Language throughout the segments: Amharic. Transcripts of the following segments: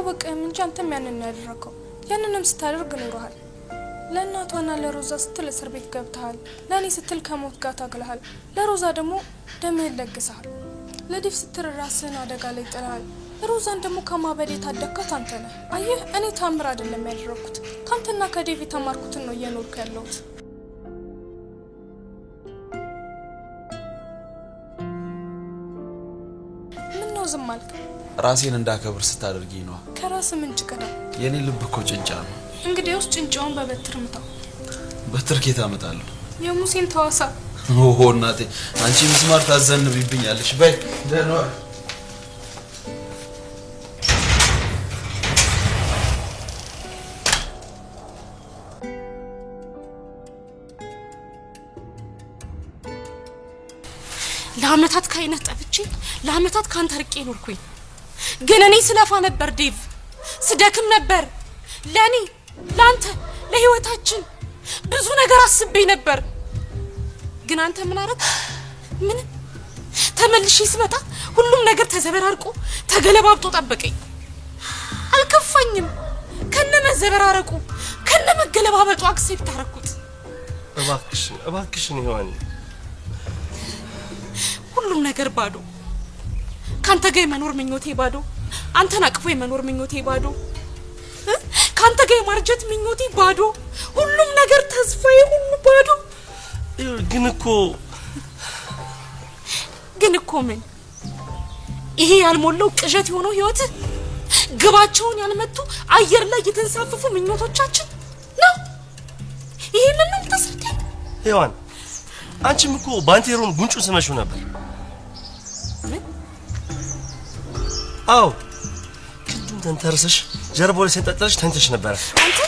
አላወቀም እንጂ አንተም ያንን ያደረከው ያንንም ስታደርግ ኖርሃል ለእናቷና ለሮዛ ስትል እስር ቤት ገብተሃል ለኔ ስትል ከሞት ጋር ታግለሃል ለሮዛ ደግሞ ደምህን ለግሰሃል ለዲፍ ስትል ራስህን አደጋ ላይ ጥለሃል ሮዛን ደግሞ ከማበድ የታደግካት አንተ ነህ አየህ እኔ ታምር አይደለም ያደረኩት ካንተና ከዴቭ የተማርኩትን ነው እየኖርኩ ያለሁት ምነው ዝም አልክ ራሴን እንዳከብር ስታደርጊ ነው ከራስ ምን ጭቀዳ የኔ ልብ እኮ ጭንጫ ነው እንግዲህ ውስጥ ጭንጫውን በበትር ምታው በትር ኬታ አመጣለሁ የሙሴን ተዋሳ ኦሆ እናቴ አንቺ ምስማር ታዘንብብኛለሽ በይ ደህና ለአመታት ካይነት ጠፍቼ ለአመታት ካንተ ርቄ ኖርኩኝ ግን እኔ ስለፋ ነበር ዴቭ ስደክም ነበር ለኔ ላንተ ለህይወታችን ብዙ ነገር አስቤ ነበር ግን አንተ ምን አረክ ምን ተመልሼ ስመጣ ሁሉም ነገር ተዘበራርቆ ተገለባብጦ ጠበቀኝ አልከፋኝም ከነመዘበራረቁ ከነመገለባበጡ አክሴፕት አረኩት እባክሽን ይሆን ሁሉም ነገር ባዶ ካንተ ጋር መኖር ምኞቴ ባዶ አንተን አቅፎ መኖር ምኞቴ ባዶ ካንተ ጋር ማርጀት ምኞቴ ባዶ ሁሉም ነገር ተስፋዬ ሁሉ ባዶ ግን እኮ ምን ይሄ ያልሞላው ቅዠት የሆነው ህይወት ግባቸውን ያልመቱ አየር ላይ የተንሳፈፉ ምኞቶቻችን ነው ይሄንን ነው ተሰደኝ ሄዋን አንቺም እኮ ባንቴሮን ጉንጩን ስመሽው ነበር አው ክንዱን ተንተርሰሽ ጀርባው ላይ ሰንጠጥለሽ ተንተሽ ነበር አንተ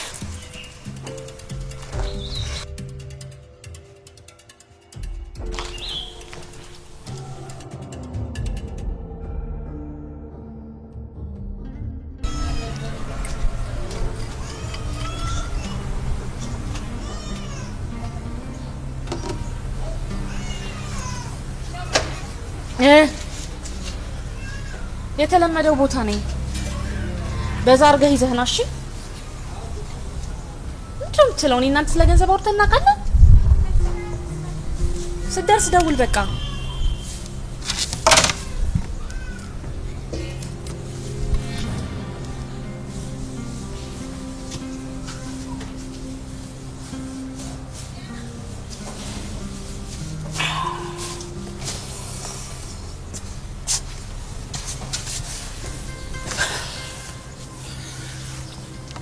የተለመደው ቦታ ነኝ በዛ አርገህ ይዘህና እሺ እንዴም ትለውኝ እናንተ ስለገንዘብ አውርተን እናቃለን ስደርስ ደውል በቃ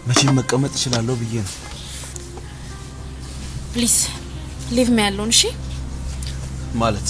መቼም መቀመጥ እችላለሁ ብዬ ነው ፕሊዝ ሊቭ ሚ አሎን እሺ ማለት